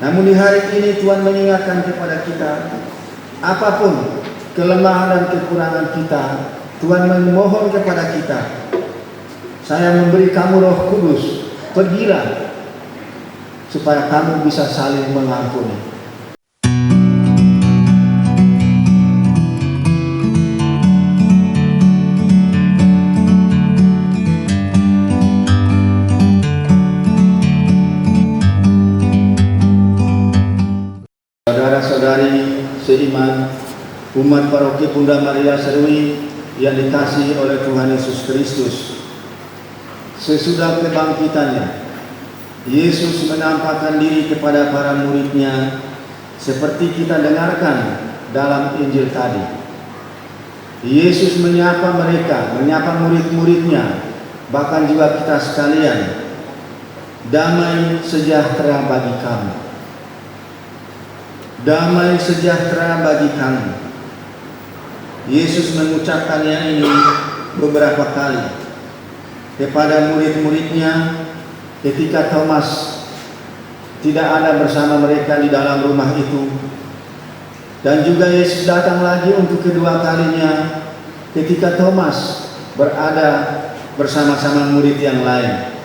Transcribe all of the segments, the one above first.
Namun di hari ini Tuhan mengingatkan kepada kita, apapun kelemahan dan kekurangan kita, Tuhan memohon kepada kita, saya memberi kamu Roh Kudus, pergilah supaya kamu bisa saling mengampuni. Saudara-saudari seiman, umat paroki Bunda Maria Serui yang dikasihi oleh Tuhan Yesus Kristus, sesudah kebangkitannya, Yesus menampakkan diri kepada para muridnya seperti kita dengarkan dalam Injil tadi. Yesus menyapa mereka, menyapa murid-muridnya, bahkan juga kita sekalian, damai sejahtera bagi kamu. Damai sejahtera bagi kamu. Yesus mengucapkannya ini beberapa kali kepada murid-muridnya ketika Thomas tidak ada bersama mereka di dalam rumah itu, dan juga Yesus datang lagi untuk kedua kalinya ketika Thomas berada bersama-sama murid yang lain.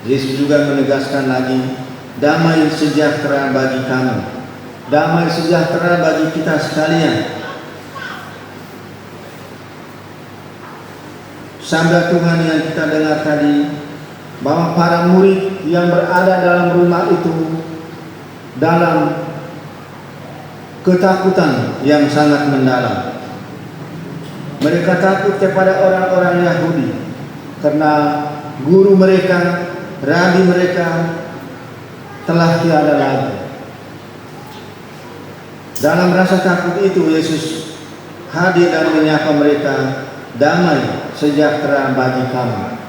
Yesus juga menegaskan lagi, damai sejahtera bagi kamu. Damai sejahtera bagi kita sekalian. Sabda Tuhan yang kita dengar tadi, bahwa para murid yang berada dalam rumah itu dalam ketakutan yang sangat mendalam. Mereka takut kepada orang-orang Yahudi karena guru mereka, rabi mereka telah tiada lagi. Dalam rasa takut itu Yesus hadir dan menyapa mereka, damai sejahtera bagi kamu.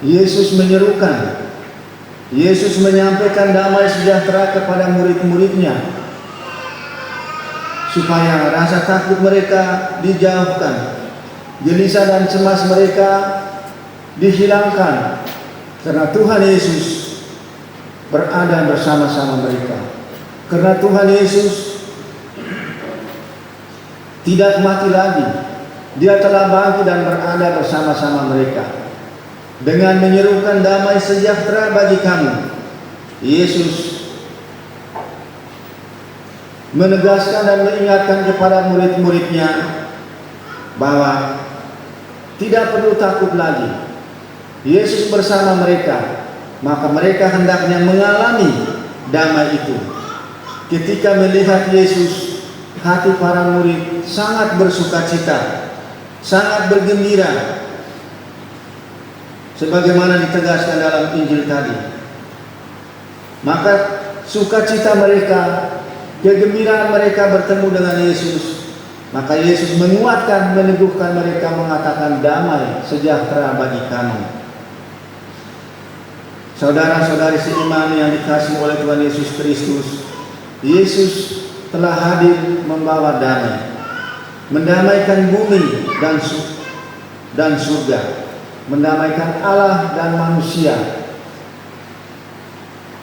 Yesus menyerukan, Yesus menyampaikan damai sejahtera kepada murid-muridnya supaya rasa takut mereka dijauhkan, gelisah dan cemas mereka dihilangkan, karena Tuhan Yesus berada bersama-sama mereka. Karena Tuhan Yesus tidak mati lagi, Dia telah bangkit dan berada bersama-sama mereka. Dengan menyerukan damai sejahtera bagi kamu, Yesus menegaskan dan mengingatkan kepada murid-muridnya bahwa tidak perlu takut lagi. Yesus bersama mereka, maka mereka hendaknya mengalami damai itu. Ketika melihat Yesus, hati para murid sangat bersukacita, sangat bergembira, sebagaimana ditegaskan dalam Injil tadi. Maka sukacita mereka, kegembiraan mereka bertemu dengan Yesus, maka Yesus menguatkan, meneguhkan mereka, mengatakan damai sejahtera bagi kamu. Saudara-saudari seiman yang dikasihi oleh Tuhan Yesus Kristus, Yesus telah hadir membawa damai, mendamaikan bumi dan surga, mendamaikan Allah dan manusia.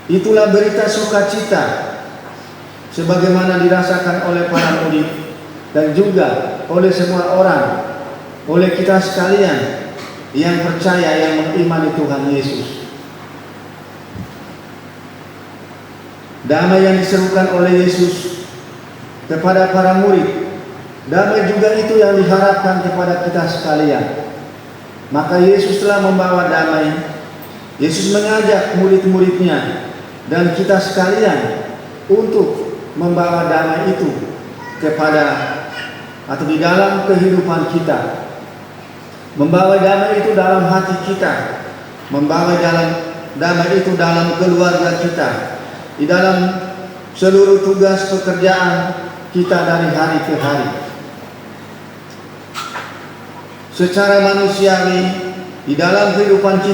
Itulah berita sukacita sebagaimana dirasakan oleh para murid dan juga oleh semua orang, oleh kita sekalian yang percaya, yang mengimani Tuhan Yesus. Damai yang diserukan oleh Yesus kepada para murid, damai juga itu yang diharapkan kepada kita sekalian. Maka Yesus telah membawa damai. Yesus mengajak murid-muridnya dan kita sekalian untuk membawa damai itu kepada atau di dalam kehidupan kita. Membawa damai itu dalam hati kita, membawa damai itu dalam keluarga kita, di dalam seluruh tugas pekerjaan kita dari hari ke hari. Secara manusiawi, di dalam kehidupan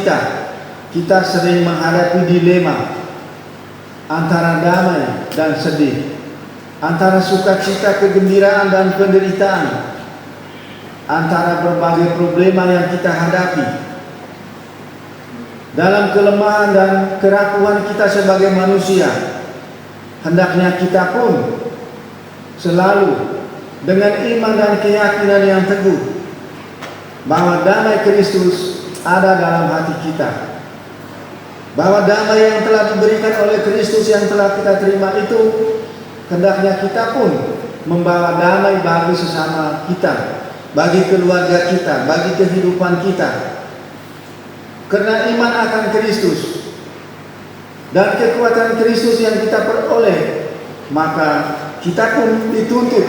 kita sering menghadapi dilema antara damai dan sedih, antara sukacita, kegembiraan dan penderitaan, antara berbagai problema yang kita hadapi. dalam kelemahan dan kerakuan kita sebagai manusia, hendaknya kita pun selalu dengan iman dan keyakinan yang teguh bahwa damai Kristus ada dalam hati kita, bahwa damai yang telah diberikan oleh Kristus yang telah kita terima itu, hendaknya kita pun membawa damai bagi sesama kita, bagi keluarga kita, bagi kehidupan kita. Karena iman akan Kristus dan kekuatan Kristus yang kita peroleh, maka kita pun dituntut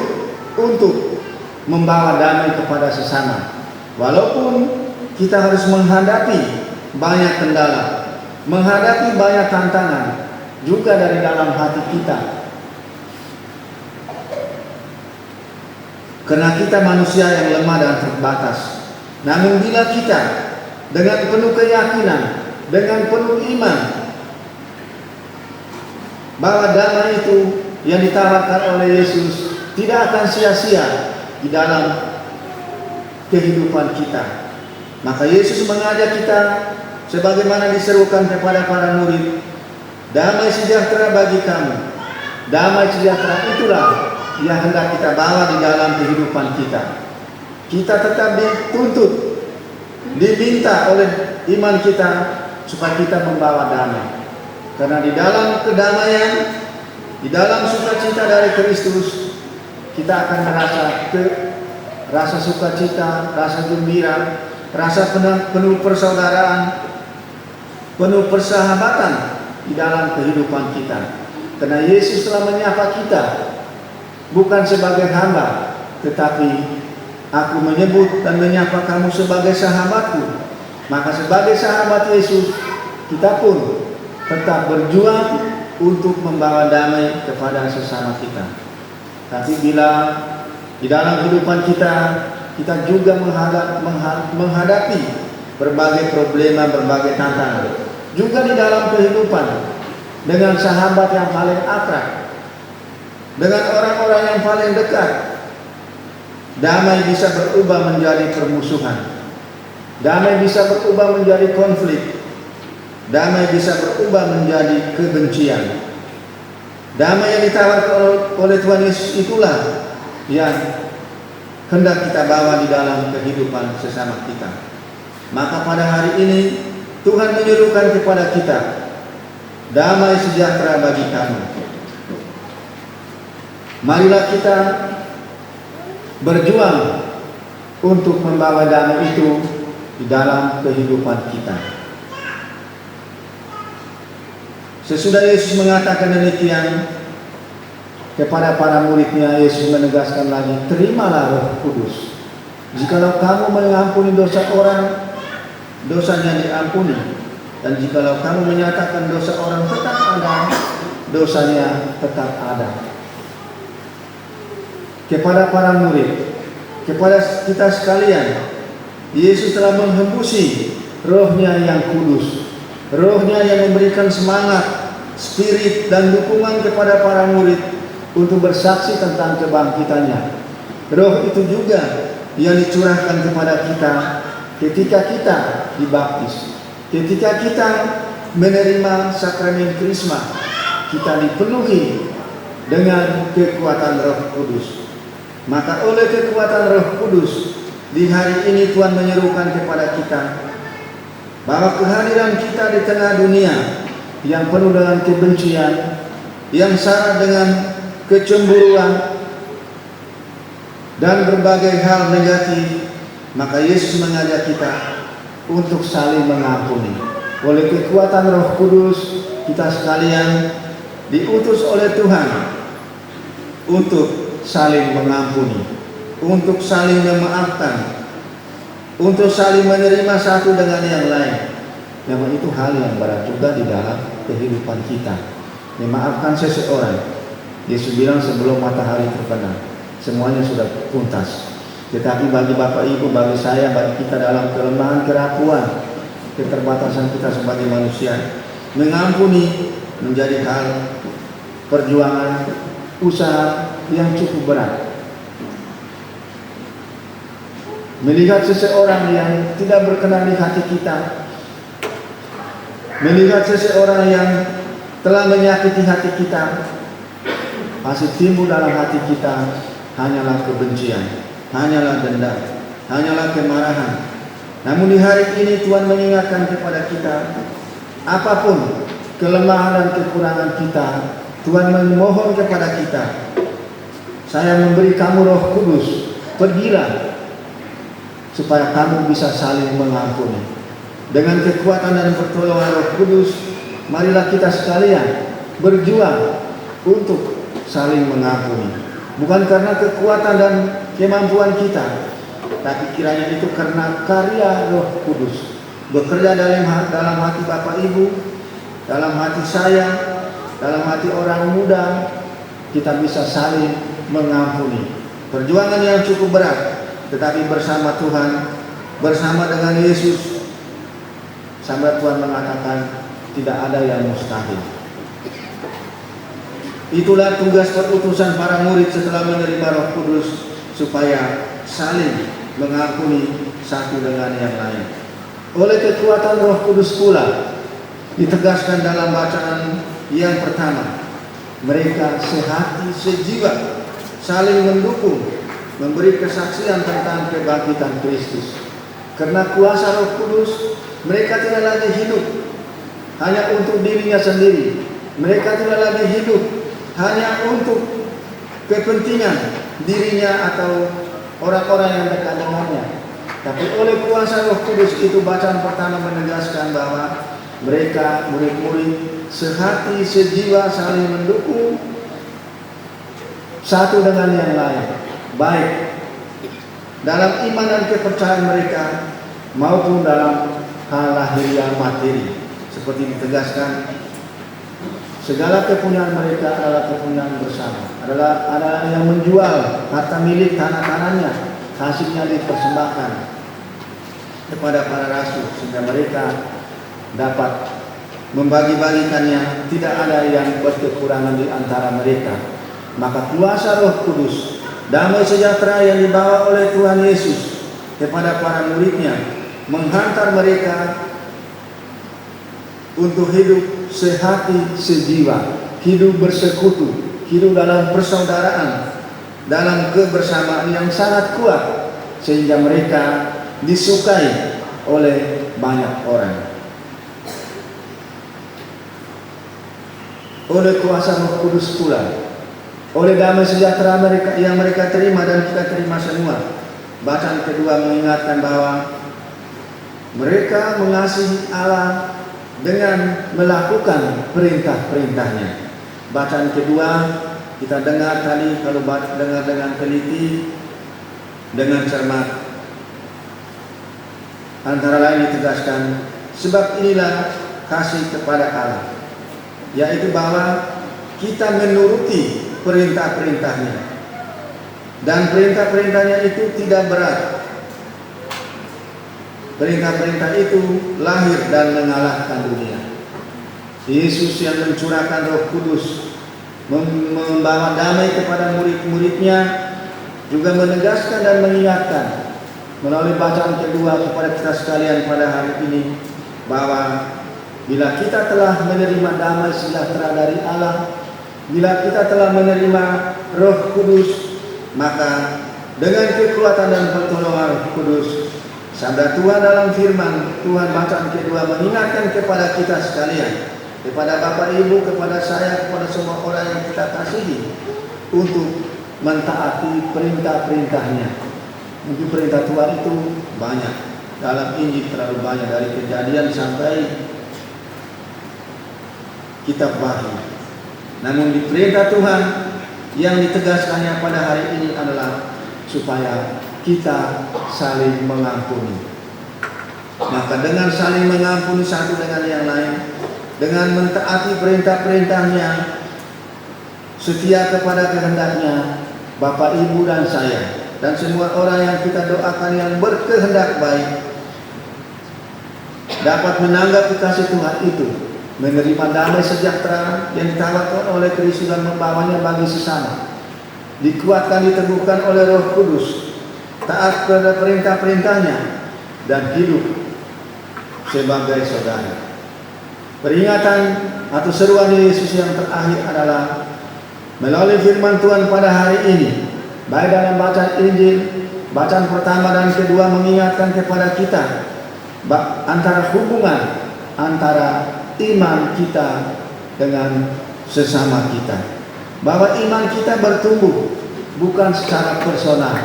untuk membawa damai kepada sesama. Walaupun kita harus menghadapi banyak kendala, menghadapi banyak tantangan juga dari dalam hati kita. Karena kita manusia yang lemah dan terbatas. Namun bila kita dengan penuh keyakinan, dengan penuh iman bahwa damai itu yang ditawarkan oleh Yesus tidak akan sia-sia di dalam kehidupan kita, maka Yesus mengajak kita sebagaimana diserukan kepada para murid, damai sejahtera bagi kamu. Damai sejahtera itulah yang hendak kita bawa di dalam kehidupan kita. Kita tetap dituntut, diminta oleh iman kita supaya kita membawa damai. Karena di dalam kedamaian, di dalam sukacita dari Kristus, kita akan rasa sukacita, rasa gembira, rasa penuh persaudaraan, penuh persahabatan di dalam kehidupan kita. Karena Yesus telah menyapa kita bukan sebagai hamba, tetapi aku menyebut dan menyapa kamu sebagai sahabatku. Maka sebagai sahabat Yesus, kita pun tetap berjuang untuk membawa damai kepada sesama kita. Tapi bila di dalam kehidupan kita juga menghadapi berbagai problema, berbagai tantangan, juga di dalam kehidupan dengan sahabat yang paling akrab, dengan orang-orang yang paling dekat, damai bisa berubah menjadi permusuhan. Damai bisa berubah menjadi konflik. Damai bisa berubah menjadi kebencian. Damai yang ditawarkan oleh Tuhan Yesus itulah yang hendak kita bawa di dalam kehidupan sesama kita. Maka pada hari ini Tuhan menyuruhkan kepada kita, damai sejahtera bagi kamu. Marilah kita berjuang untuk membawa damai itu di dalam kehidupan kita. Sesudah Yesus mengatakan demikian kepada para muridnya, Yesus menegaskan lagi, terimalah Roh Kudus. Jikalau kamu mengampuni dosa orang, dosanya diampuni. Dan jikalau kamu menyatakan dosa orang tetap ada, dosanya tetap ada. Kepada para murid, kepada kita sekalian, Yesus telah menghembusi Roh-Nya yang kudus, Roh-Nya yang memberikan semangat, spirit dan dukungan kepada para murid untuk bersaksi tentang kebangkitannya. Roh itu juga yang dicurahkan kepada kita ketika kita dibaptis, ketika kita menerima sakramen Krisma, kita dipenuhi dengan kekuatan Roh Kudus. Maka oleh kekuatan Roh Kudus, di hari ini Tuhan menyerukan kepada kita bahwa kehadiran kita di tengah dunia yang penuh dengan kebencian, yang syarat dengan kecemburuan dan berbagai hal negatif, maka Yesus mengajak kita untuk saling mengampuni. Oleh kekuatan Roh Kudus, kita sekalian diutus oleh Tuhan untuk saling mengampuni, untuk saling memaafkan, untuk saling menerima satu dengan yang lain. Memang itu hal yang berat juga di dalam kehidupan kita, memaafkan seseorang. Yesus bilang sebelum matahari terbenam, semuanya sudah tuntas. Tetapi bagi Bapak Ibu, bagi saya, bagi kita dalam kelemahan, kerapuan, keterbatasan kita sebagai manusia, mengampuni menjadi hal perjuangan, usaha yang cukup berat. Melihat seseorang yang tidak berkenan di hati kita, Melihat seseorang yang telah menyakiti hati kita, pasti timbul dalam hati kita hanyalah kebencian, hanyalah dendam, hanyalah kemarahan. Namun di hari ini Tuhan mengingatkan kepada kita, apapun kelemahan dan kekurangan kita, Tuhan memohon kepada kita, saya memberi kamu Roh Kudus, pergilah supaya kamu bisa saling mengampuni. Dengan kekuatan dan pertolongan Roh Kudus, marilah kita sekalian berjuang untuk saling mengampuni. Bukan karena kekuatan dan kemampuan kita, tapi kiranya itu karena karya Roh Kudus bekerja dalam hati Bapak Ibu, dalam hati saya, dalam hati orang muda. Kita bisa saling mengampuni. Perjuangan yang cukup berat, tetapi bersama Tuhan, bersama dengan Yesus, sampai Tuhan mengatakan tidak ada yang mustahil. Itulah tugas perutusan para murid setelah menerima Roh Kudus, supaya saling mengampuni satu dengan yang lain. Oleh kekuatan Roh Kudus pula ditegaskan dalam bacaan yang pertama, mereka sehati sejiwa, saling mendukung, memberi kesaksian tentang kebangkitan Kristus. Karena kuasa Roh Kudus, mereka tidak lagi hidup hanya untuk dirinya sendiri. Mereka tidak lagi hidup hanya untuk kepentingan dirinya atau orang-orang yang dekat dengannya. Tapi oleh kuasa Roh Kudus itu, bacaan pertama menegaskan bahwa mereka murid-murid sehati sejiwa, saling mendukung satu dengan yang lain, baik dalam iman dan kepercayaan mereka maupun dalam hal lahiriah materi. Seperti ditegaskan, segala kepunyaan mereka adalah kepunyaan bersama. Ada yang menjual harta milik tanah-tanahnya, hasilnya dipersembahkan kepada para rasul, sehingga mereka dapat membagi-bagikannya. Tidak ada yang berkekurangan di antara mereka. Maka kuasa Roh Kudus, damai sejahtera yang dibawa oleh Tuhan Yesus kepada para muridnya, menghantar mereka untuk hidup sehati sejiwa, hidup bersekutu, hidup dalam persaudaraan, dalam kebersamaan yang sangat kuat, sehingga mereka disukai oleh banyak orang. Oleh kuasa Roh Kudus pula, oleh damai sejahtera mereka yang mereka terima dan kita terima semua. Bacaan kedua mengingatkan bahwa mereka mengasihi Allah dengan melakukan perintah-perintahnya. Bacaan kedua kita dengar tadi, kalau dengar dengan teliti, dengan cermat, antara lain ditegaskan, sebab inilah kasih kepada Allah, yaitu bahwa kita menuruti perintah-perintahnya, dan perintah-perintahnya itu tidak berat. Perintah-perintah itu lahir dan mengalahkan dunia. Yesus yang mencurahkan Roh Kudus, membawa damai kepada murid-muridnya, juga menegaskan dan mengingatkan melalui bacaan kedua kepada kita sekalian pada hari ini, bahwa bila kita telah menerima damai sejahtera dari Allah, bila kita telah menerima Roh Kudus, maka dengan kekuatan dan pertolongan Roh Kudus, sabda Tuhan dalam firman Tuhan bacaan kedua mengingatkan kepada kita sekalian, kepada Bapak Ibu, kepada saya, kepada semua orang yang kita kasihi, untuk mentaati perintah-perintahnya. Mungkin perintah Tuhan itu banyak, dalam Injil terlalu banyak, dari Kejadian sampai kitab Wahyu. Namun di perintah Tuhan yang ditegaskannya pada hari ini adalah supaya kita saling mengampuni. Maka dengan saling mengampuni satu dengan yang lain, dengan mentaati perintah-perintahnya, setia kepada kehendaknya, Bapak, Ibu, dan saya, dan semua orang yang kita doakan yang berkehendak baik, dapat menanggapi kasih Tuhan itu, menerima damai sejahtera yang ditawarkan oleh Kristus dan membawanya bagi sesama, dikuatkan, diteguhkan oleh Roh Kudus, taat pada perintah-perintahnya, dan hidup sebagai saudara. Peringatan atau seruan Yesus yang terakhir adalah melalui firman Tuhan pada hari ini, baik dalam bacaan Injil, bacaan pertama dan kedua, mengingatkan kepada kita antara hubungan antara iman kita dengan sesama kita, bahwa iman kita bertumbuh bukan secara personal,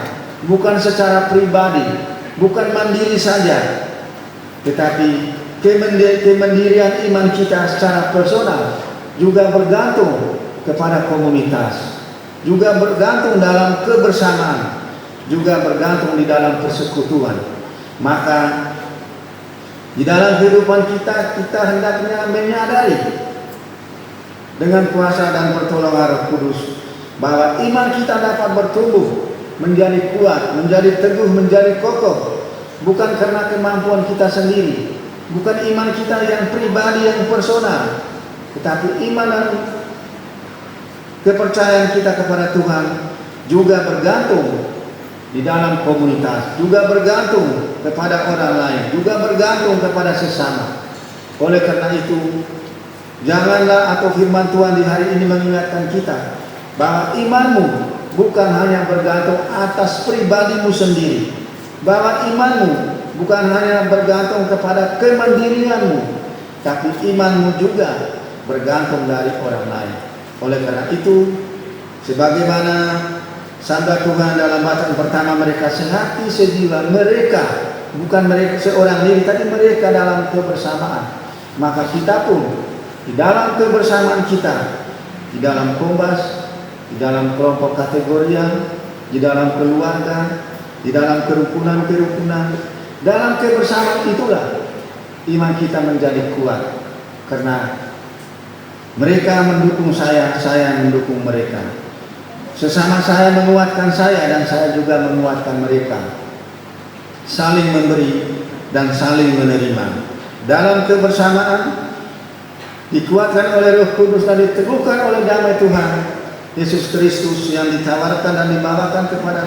bukan secara pribadi, bukan mandiri saja, tetapi kemandirian iman kita secara personal juga bergantung kepada komunitas, juga bergantung dalam kebersamaan, juga bergantung di dalam persekutuan. Maka di dalam kehidupan kita hendaknya menyadari dengan kuasa dan pertolongan Roh Kudus bahwa iman kita dapat bertumbuh menjadi kuat, menjadi teguh, menjadi kokoh, bukan karena kemampuan kita sendiri, bukan iman kita yang pribadi, yang personal, tetapi iman dan kepercayaan kita kepada Tuhan juga bergantung di dalam komunitas, juga bergantung kepada orang lain, juga bergantung kepada sesama. Oleh karena itu, janganlah atau firman Tuhan di hari ini mengingatkan kita bahwa imanmu bukan hanya bergantung atas pribadimu sendiri, bahwa imanmu bukan hanya bergantung kepada kemandirianmu, tapi imanmu juga bergantung dari orang lain. Oleh karena itu, sebagaimana sabda Tuhan dalam bacaan pertama, mereka sehati sejiwa, mereka bukan mereka seorang diri, tapi mereka dalam kebersamaan. Maka kita pun di dalam kebersamaan kita, di dalam kombas, di dalam kelompok kategorian, di dalam keluarga, di dalam kerukunan-kerukunan, dalam kebersamaan itulah iman kita menjadi kuat. Karena mereka mendukung saya mendukung mereka. Sesama saya menguatkan saya dan saya juga menguatkan mereka. Saling memberi dan saling menerima. Dalam kebersamaan dikuatkan oleh Roh Kudus dan diteguhkan oleh damai Tuhan Yesus Kristus yang ditawarkan dan dibawakan kepada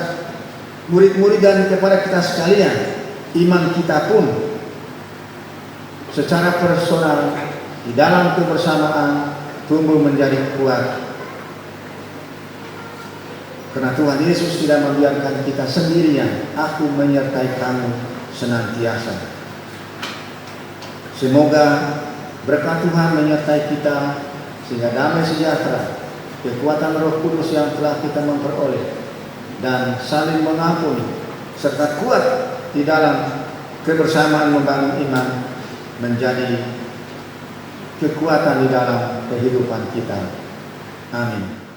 murid-murid dan kepada kita sekalian. Iman kita pun secara personal di dalam kebersamaan tumbuh menjadi kuat. Karena Tuhan Yesus tidak membiarkan kita sendirian. Aku menyertai kamu senantiasa. Semoga berkat Tuhan menyertai kita sehingga damai sejahtera, kekuatan Roh Kudus yang telah kita memperoleh, dan saling mengampuni serta kuat di dalam kebersamaan membangun iman menjadi kekuatan di dalam kehidupan kita. Amin.